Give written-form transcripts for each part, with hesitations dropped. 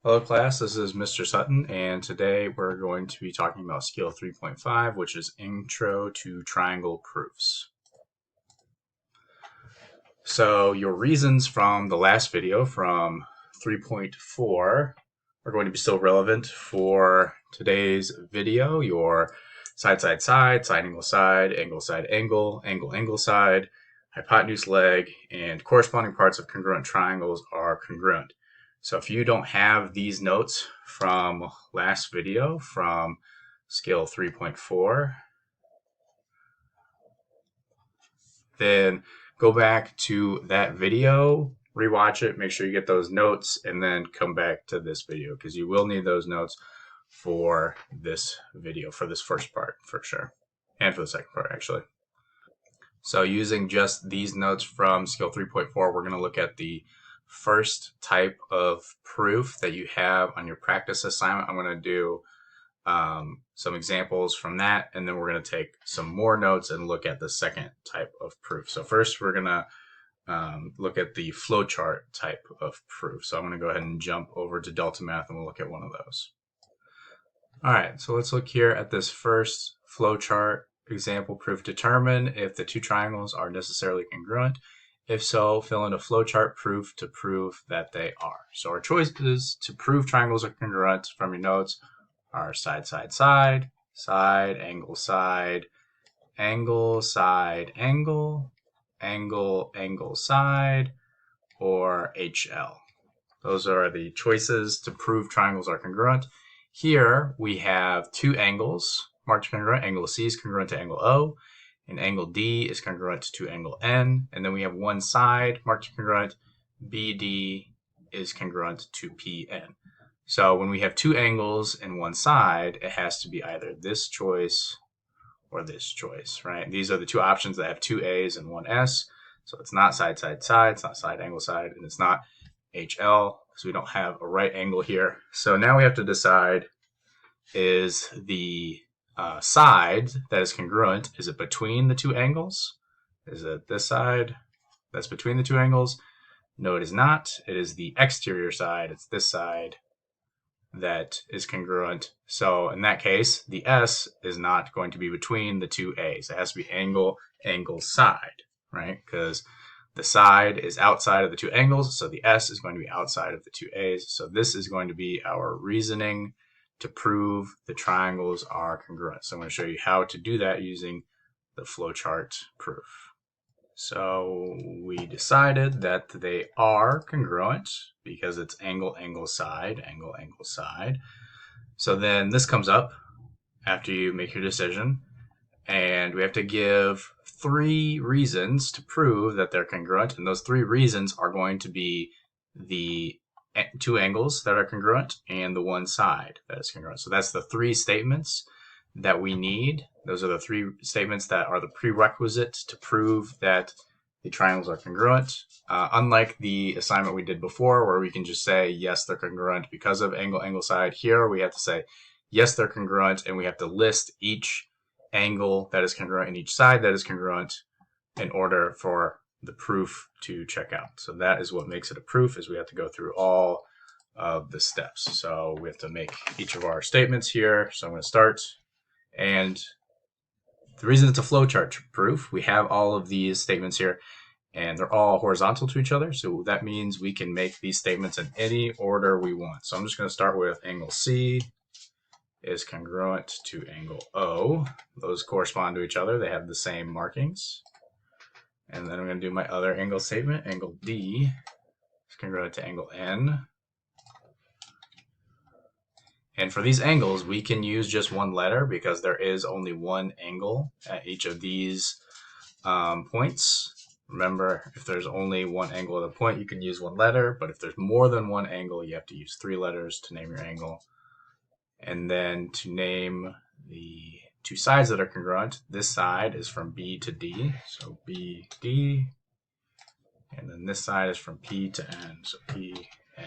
Hello class, this is Mr. Sutton, and today we're going to be talking about skill 3.5, which is Intro to Triangle Proofs. So your reasons from the last video from 3.4 are going to be still relevant for today's video. Your side, side, side, side, angle, side, angle, angle, side, hypotenuse, leg, and corresponding parts of congruent triangles are congruent. So if you don't have these notes from last video from scale 3.4, then go back to that video, rewatch it, make sure you get those notes, and then come back to this video because you will need those notes for this video, for this first part for sure, and for the second part actually. So using just these notes from skill 3.4, we're going to look at the first type of proof that you have on your practice assignment. I'm going to do some examples from that, and then we're going to take some more notes and look at the second type of proof. So first we're going to look at the flowchart type of proof. So I'm going to go ahead and jump over to Delta Math and we'll look at one of those. All right, so let's look here at this first flowchart example proof. Determine if the two triangles are necessarily congruent. If so, fill in a flowchart proof to prove that they are. So our choices to prove triangles are congruent from your notes are side, side, side, side, angle, angle, side, angle, angle, side, or HL. Those are the choices to prove triangles are congruent. Here we have two angles marked congruent. Angle C is congruent to angle O, and angle D is congruent to angle N. And then we have one side marked congruent. BD is congruent to PN. So when we have two angles and one side, it has to be either this choice or this choice, right? These are the two options that have two A's and one S. So it's not side, side, side, it's not side, angle, side, and it's not HL, so we don't have a right angle here. So now we have to decide, is the side that is congruent, is it between the two angles? Is it this side that's between the two angles? No, it is not. It is the exterior side. It's this side that is congruent. So in that case, the S is not going to be between the two A's. It has to be angle, side, right? Because the side is outside of the two angles, so the S is going to be outside of the two A's. So this is going to be our reasoning to prove the triangles are congruent. So I'm going to show you how to do that using the flowchart proof. So we decided that they are congruent because it's angle, side, angle, side. So then this comes up after you make your decision, and we have to give three reasons to prove that they're congruent, and those three reasons are going to be the two angles that are congruent and the one side that is congruent. So that's the three statements that we need. Those are the three statements that are the prerequisite to prove that the triangles are congruent. Unlike the assignment we did before, where we can just say, yes, they're congruent because of angle, side, here we have to say, yes, they're congruent, and we have to list each angle that is congruent and each side that is congruent in order for the proof to check out. So that is what makes it a proof, is we have to go through all of the steps. So we have to make each of our statements here. So I'm going to start, and the reason it's a flowchart proof, we have all of these statements here, and they're all horizontal to each other. So that means we can make these statements in any order we want. So I'm just going to start with angle C is congruent to angle O. Those correspond to each other. They have the same markings. And then I'm going to do my other angle statement. Angle D is congruent to angle N. And for these angles, we can use just one letter because there is only one angle at each of these points. Remember, if there's only one angle at a point, you can use one letter. But if there's more than one angle, you have to use three letters to name your angle. And then to name the two sides that are congruent, this side is from B to D, so B, D. And then this side is from P to N, so P, N.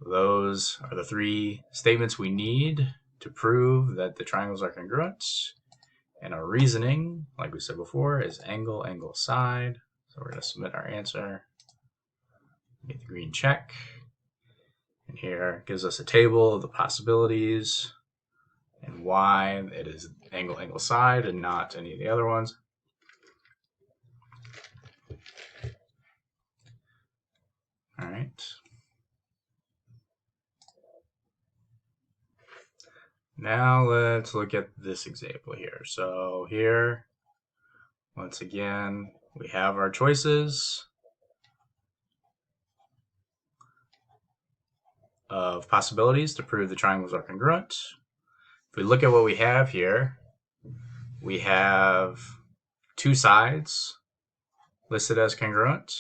Those are the three statements we need to prove that the triangles are congruent. And our reasoning, like we said before, is angle, side. So we're going to submit our answer. Get the green check. And here gives us a table of the possibilities and why it is angle, angle, side, and not any of the other ones. All right. Now let's look at this example here. So here, once again, we have our choices of possibilities to prove the triangles are congruent. If we look at what we have here, we have two sides listed as congruent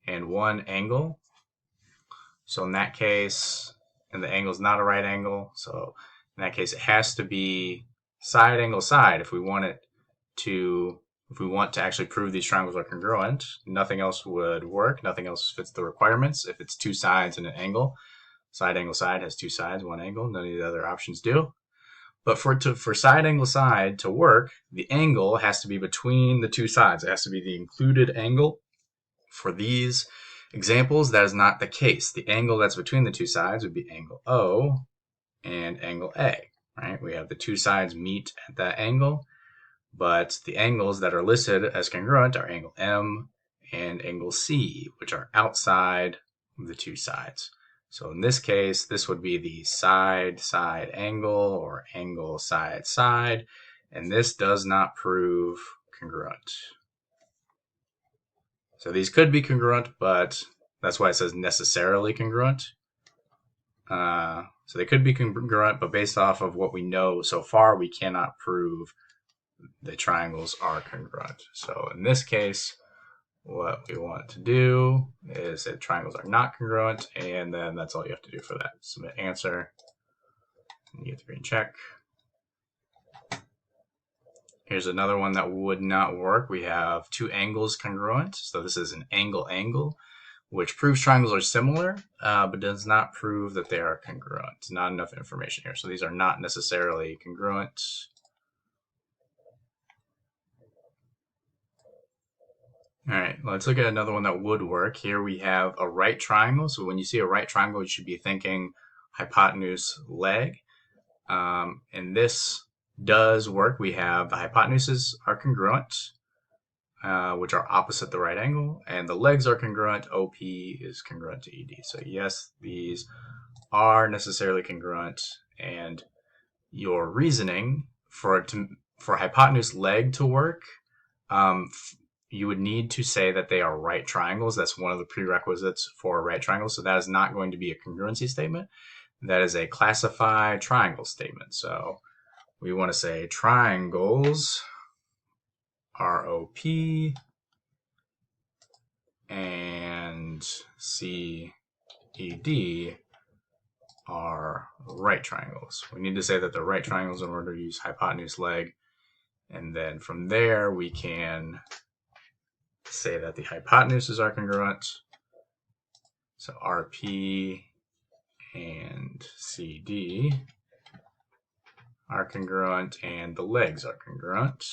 and one angle. So in that case, and the angle is not a right angle, so in that case it has to be side, angle, side if we want to actually prove these triangles are congruent. Nothing else would work. Nothing else fits the requirements. If it's two sides and an angle, side, angle, side has two sides, one angle. None of the other options do. But for side, angle, side to work, the angle has to be between the two sides. It has to be the included angle. For these examples, that is not the case. The angle that's between the two sides would be angle O and angle A, right? We have the two sides meet at that angle, but the angles that are listed as congruent are angle M and angle C, which are outside of the two sides. So in this case, this would be the side-side angle or angle side-side, and this does not prove congruent. So these could be congruent, but that's why it says necessarily congruent. So they could be congruent, but based off of what we know so far, we cannot prove the triangles are congruent. So in this case, what we want to do is say triangles are not congruent, and then that's all you have to do for that. Submit answer, and you get the green check. Here's another one that would not work. We have two angles congruent. So this is an angle, which proves triangles are similar, but does not prove that they are congruent. Not enough information here. So these are not necessarily congruent. All right, let's look at another one that would work. Here we have a right triangle. So when you see a right triangle, you should be thinking hypotenuse, leg. And this does work. We have the hypotenuses are congruent, which are opposite the right angle, and the legs are congruent. OP is congruent to ED. So yes, these are necessarily congruent, and your reasoning for hypotenuse leg to work, you would need to say that they are right triangles. That's one of the prerequisites for a right triangle. So that is not going to be a congruency statement. That is a classify triangle statement. So we want to say triangles ROP and CED are right triangles. We need to say that they're right triangles in order to use hypotenuse leg. And then from there, we can say that the hypotenuses are congruent. So RP and CD are congruent, and the legs are congruent.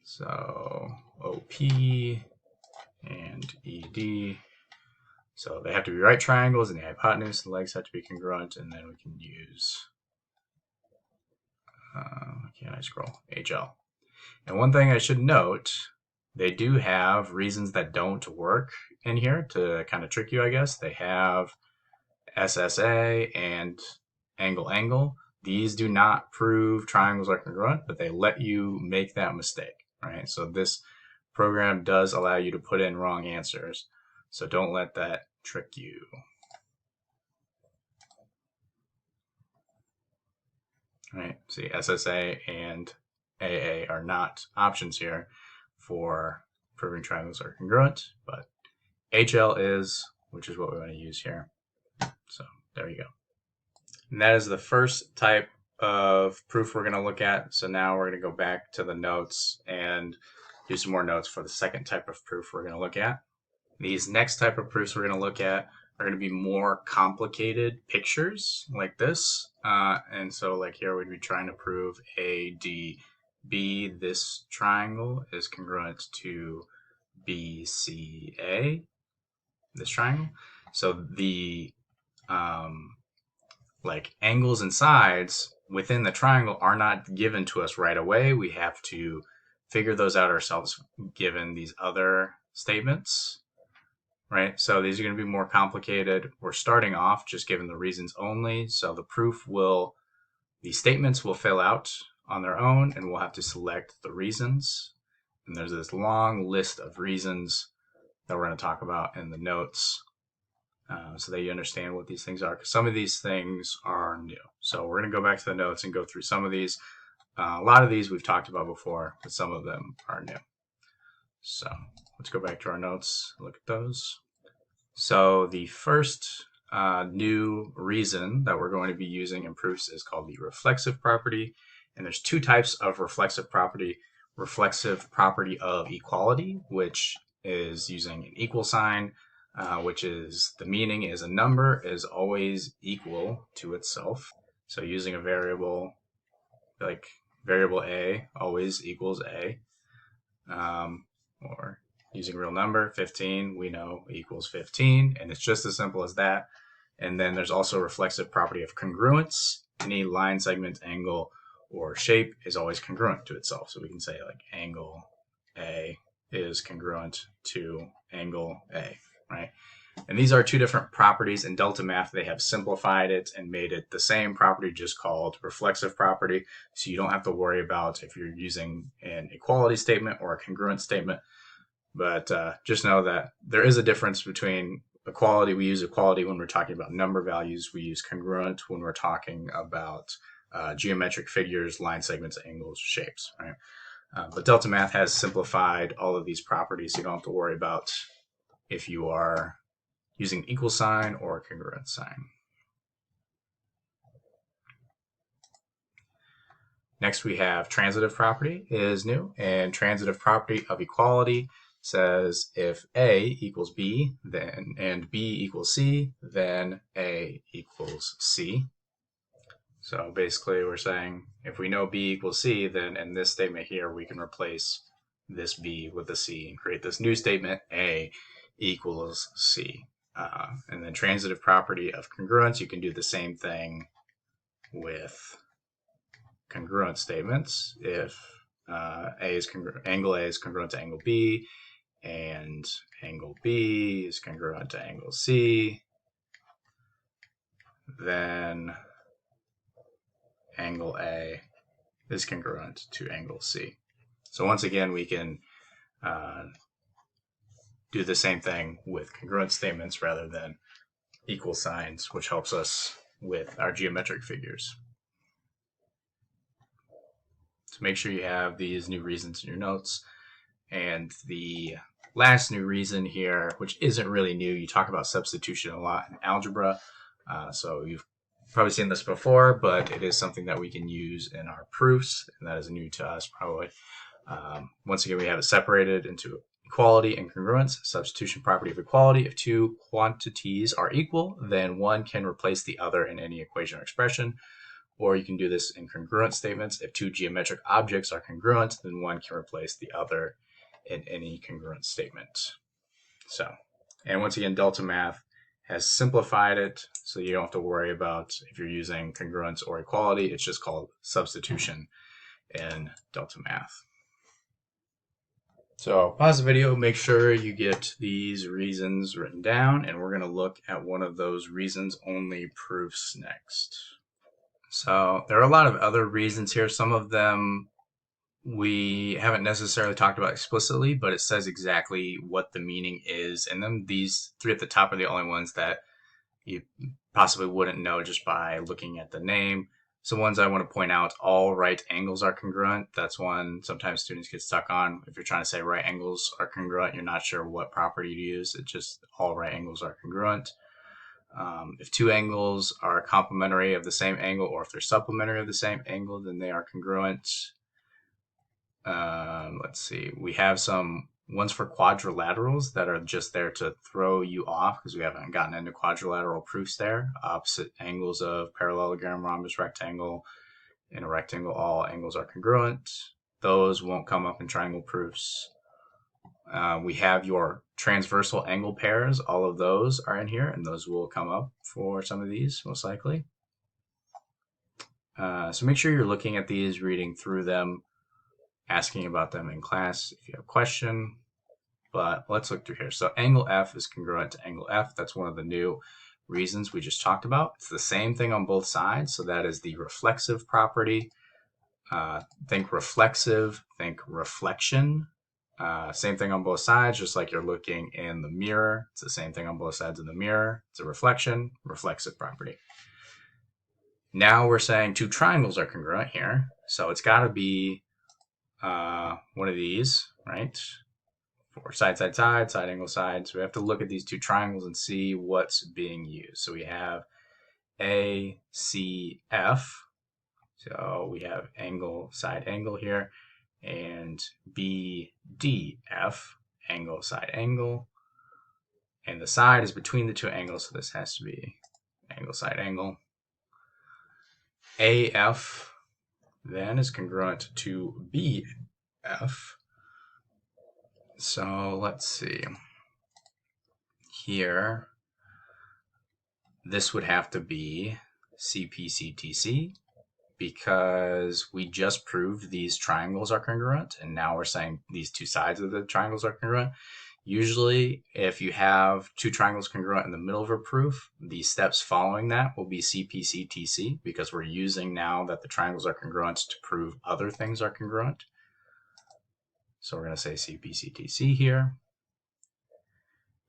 So OP and ED. So they have to be right triangles, and the hypotenuse and the legs have to be congruent, and then we can use, can I scroll? HL. And one thing I should note, they do have reasons that don't work in here to kind of trick you, I guess. They have SSA and angle. These do not prove triangles are congruent, but they let you make that mistake, right? So this program does allow you to put in wrong answers. So don't let that trick you. All right, see, SSA and AA are not options here for proving triangles are congruent, but HL is, which is what we want to use here. So there you go. And that is the first type of proof we're going to look at. So now we're going to go back to the notes and do some more notes for the second type of proof we're going to look at. These next type of proofs we're going to look at are going to be more complicated pictures like this. And so like here we'd be trying to prove ADB, this triangle is congruent to BCA, this triangle. So the like angles and sides within the triangle are not given to us right away. We have to figure those out ourselves given these other statements, right? So these are going to be more complicated. We're starting off just given the reasons only. So the statements will fill out on their own, and we'll have to select the reasons. And there's this long list of reasons that we're going to talk about in the notes, so that you understand what these things are. Because some of these things are new. So we're going to go back to the notes and go through some of these. A lot of these we've talked about before, but some of them are new. So let's go back to our notes, look at those. So the first new reason that we're going to be using in proofs is called the reflexive property. And there's two types of reflexive property. Reflexive property of equality, which is using an equal sign, which is the meaning is a number is always equal to itself. So using a variable like variable a always equals a, or using real number 15 we know equals 15, and it's just as simple as that. And then there's also reflexive property of congruence. Any line, segment, angle, or shape is always congruent to itself. So we can say like angle A is congruent to angle A, right? And these are two different properties. In Delta Math, they have simplified it and made it the same property, just called reflexive property. So you don't have to worry about if you're using an equality statement or a congruent statement. But just know that there is a difference between equality. We use equality when we're talking about number values. We use congruent when we're talking about geometric figures, line segments, angles, shapes, right? But Delta Math has simplified all of these properties, so you don't have to worry about if you are using equal sign or congruent sign. Next, we have transitive property is new, and transitive property of equality says if A equals B then and B equals C, then A equals C. So basically we're saying if we know B equals C, then in this statement here we can replace this B with the C and create this new statement A equals C. And then transitive property of congruence, you can do the same thing with congruent statements. If angle A is congruent to angle B, and angle B is congruent to angle C, then angle A is congruent to angle C. So once again, we can do the same thing with congruent statements rather than equal signs, which helps us with our geometric figures. So make sure you have these new reasons in your notes. And the last new reason here, which isn't really new, you talk about substitution a lot in algebra. So you've probably seen this before, but it is something that we can use in our proofs, and that is new to us probably. Once again, we have it separated into equality and congruence. Substitution property of equality: if two quantities are equal, then one can replace the other in any equation or expression. Or you can do this in congruent statements. If two geometric objects are congruent, then one can replace the other in any congruent statement. So, and once again, Delta Math has simplified it, so you don't have to worry about if you're using congruence or equality. It's just called substitution in Delta Math. So pause the video, make sure you get these reasons written down, and we're going to look at one of those reasons only proofs next. So there are a lot of other reasons here. Some of them we haven't necessarily talked about explicitly, but it says exactly what the meaning is in them. These three at the top are the only ones that you possibly wouldn't know just by looking at the name. So ones I want to point out: all right angles are congruent. That's one sometimes students get stuck on. If you're trying to say right angles are congruent, you're not sure what property to use. It's just all right angles are congruent. If two angles are complementary of the same angle, or if they're supplementary of the same angle, then they are congruent. Let's see, we have some ones for quadrilaterals that are just there to throw you off because we haven't gotten into quadrilateral proofs there. Opposite angles of parallelogram, rhombus, rectangle. In a rectangle, all angles are congruent. Those won't come up in triangle proofs. We have your transversal angle pairs. All of those are in here, and those will come up for some of these, most likely. So make sure you're looking at these, reading through them, asking about them in class if you have a question. But let's look through here. So angle F is congruent to angle F. That's one of the new reasons we just talked about. It's the same thing on both sides. So that is the reflexive property. Think reflexive, think reflection. Same thing on both sides, just like you're looking in the mirror. It's the same thing on both sides of the mirror. It's a reflection, reflexive property. Now we're saying two triangles are congruent here. So it's got to be one of these, right? For side, side, side, side angle, side. So we have to look at these two triangles and see what's being used. So we have ACF. So we have angle, side angle here, and BDF, angle, side angle. And the side is between the two angles, so this has to be angle, side angle. AF then is congruent to BF. So let's see. Here, this would have to be CPCTC, because we just proved these triangles are congruent, and now we're saying these two sides of the triangles are congruent. Usually, if you have two triangles congruent in the middle of a proof, the steps following that will be CPCTC, because we're using now that the triangles are congruent to prove other things are congruent. So we're going to say CPCTC here.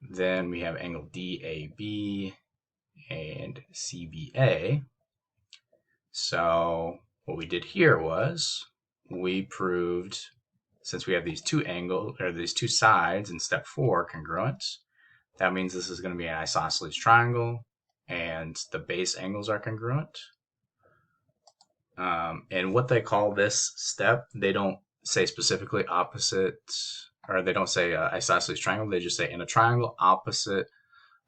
Then we have angle DAB and CBA. So what we did here was we proved, since we have these two angles, or these two sides in step 4 congruent, that means this is going to be an isosceles triangle, and the base angles are congruent. And what they call this step, they don't say specifically opposite, or they don't say isosceles triangle, they just say in a triangle opposite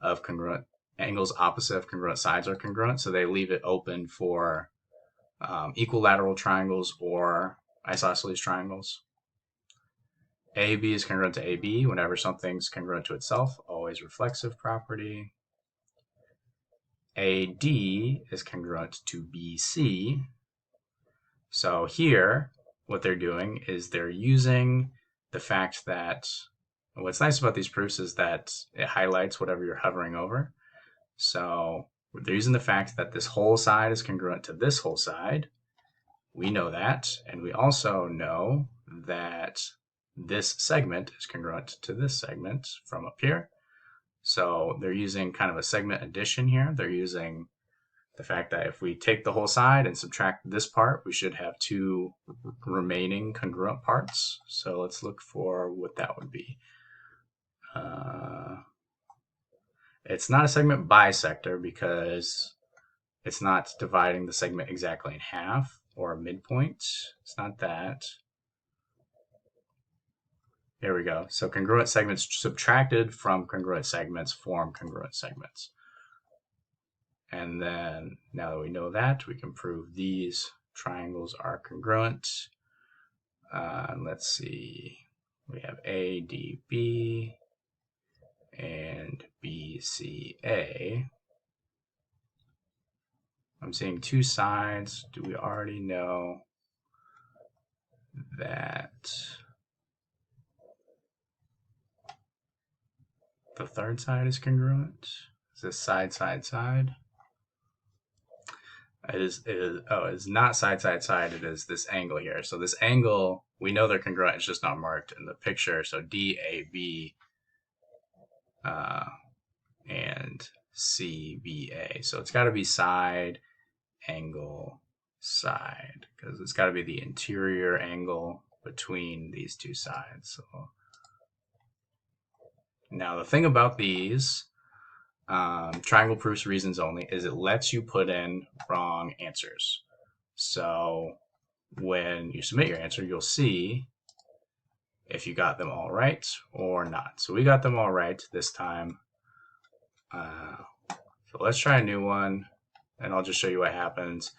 of congruent angles, opposite of congruent sides are congruent. So they leave it open for equilateral triangles or isosceles triangles. AB is congruent to AB whenever something's congruent to itself, always reflexive property. AD is congruent to BC. So here, what they're doing is they're using the fact that, what's nice about these proofs is that it highlights whatever you're hovering over. So they're using the fact that this whole side is congruent to this whole side. We know that, and we also know that this segment is congruent to this segment from up here. So they're using kind of a segment addition here. They're using the fact that if we take the whole side and subtract this part, we should have two remaining congruent parts. So let's look for what that would be. It's not a segment bisector because it's not dividing the segment exactly in half, or a midpoint. It's not that. There we go. So congruent segments subtracted from congruent segments form congruent segments. And then now that we know that, we can prove these triangles are congruent. Let's see. We have ADB and BCA. I'm seeing two sides. Do we already know that the third side is congruent? Is this side, side, side? It is not side, side, side. It is this angle here. So this angle, we know they're congruent. It's just not marked in the picture. So DAB and CBA. So it's got to be side, angle, side, because it's got to be the interior angle between these two sides. So now the thing about these triangle proofs reasons only is it lets you put in wrong answers. So when you submit your answer, you'll see if you got them all right or not. So we got them all right this time. So let's try a new one, and I'll just show you what happens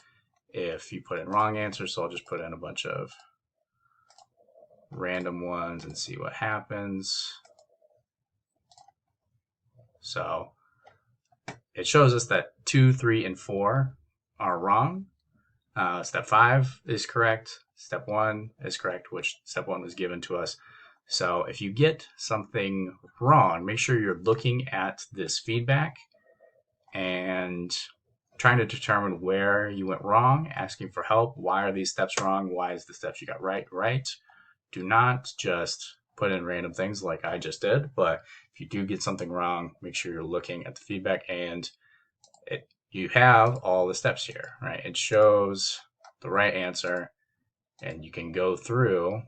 if you put in wrong answers. So I'll just put in a bunch of random ones and see what happens. So it shows us that 2, 3, and 4 are wrong. Step 5 is correct. Step 1 is correct, which step 1 was given to us. So if you get something wrong, make sure you're looking at this feedback and trying to determine where you went wrong, asking for help. Why are these steps wrong? Why is the steps you got right? Do not just put in random things like I just did, but if you do get something wrong, make sure you're looking at the feedback and you have all the steps here, right? It shows the right answer and you can go through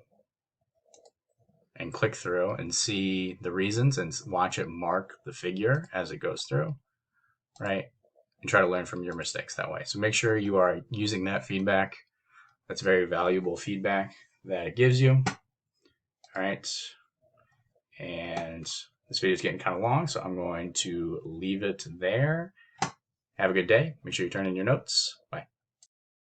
and click through and see the reasons and watch it mark the figure as it goes through, right? And try to learn from your mistakes that way. So make sure you are using that feedback. That's very valuable feedback that it gives you. All right. And this video is getting kind of long, so I'm going to leave it there. Have a good day. Make sure you turn in your notes. Bye.